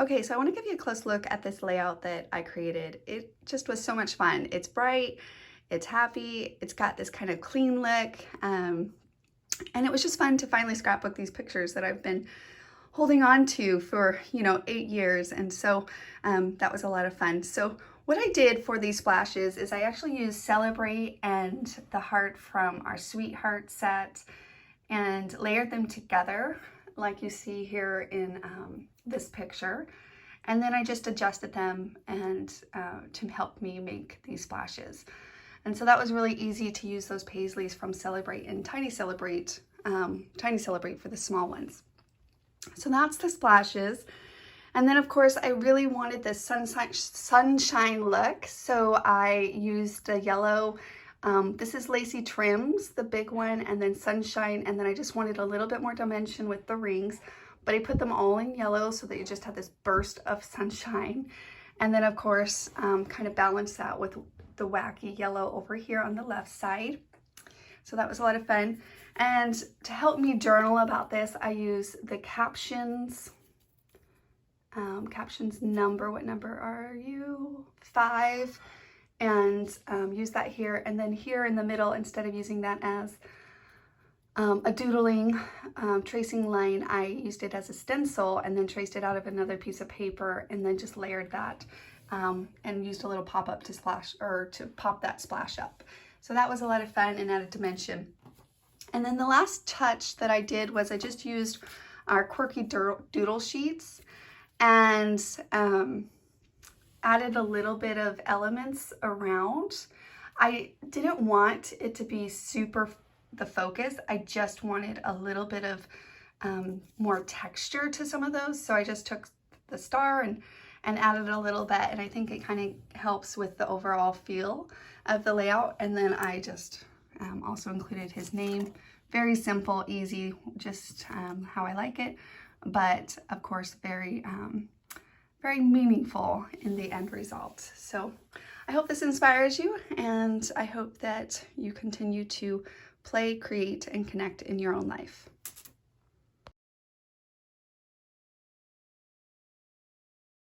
Okay, so I want to give you a close look at this layout that I created. It just was so much fun. It's bright, it's happy, it's got this kind of clean look, and it was just fun to finally scrapbook these pictures that I've been holding on to for, 8 years, and so that was a lot of fun. So what I did for these splashes is I actually used Celebrate and the heart from our Sweetheart set and layered them together like you see here in this picture. And then I just adjusted them and to help me make these splashes. And so that was really easy to use those paisleys from Celebrate and Tiny Celebrate for the small ones. So that's the splashes. And then of course I really wanted this sunshine look. So I used the yellow, this is Lacy Trims, the big one, and then Sunshine. And then I just wanted a little bit more dimension with the rings, but I put them all in yellow so that you just have this burst of sunshine. And then of course, kind of balance that with the wacky yellow over here on the left side. So that was a lot of fun. And to help me journal about this, I use the captions. Captions number, what number are you? 5. And use that here. And then here in the middle, instead of using that as a doodling tracing line, I used it as a stencil and then traced it out of another piece of paper and then just layered that and used a little pop-up to splash, or to pop that splash up. So that was a lot of fun and added dimension. And then the last touch that I did was I just used our quirky doodle sheets and added a little bit of elements around. I didn't want it to be super the focus. I just wanted a little bit of more texture to some of those. So I just took the star and added a little bit, and I think it kind of helps with the overall feel of the layout. And then I just also included his name. Very simple, easy, just how I like it, but of course very very meaningful in the end result. So I hope this inspires you, and I hope that you continue to play, create, and connect in your own life.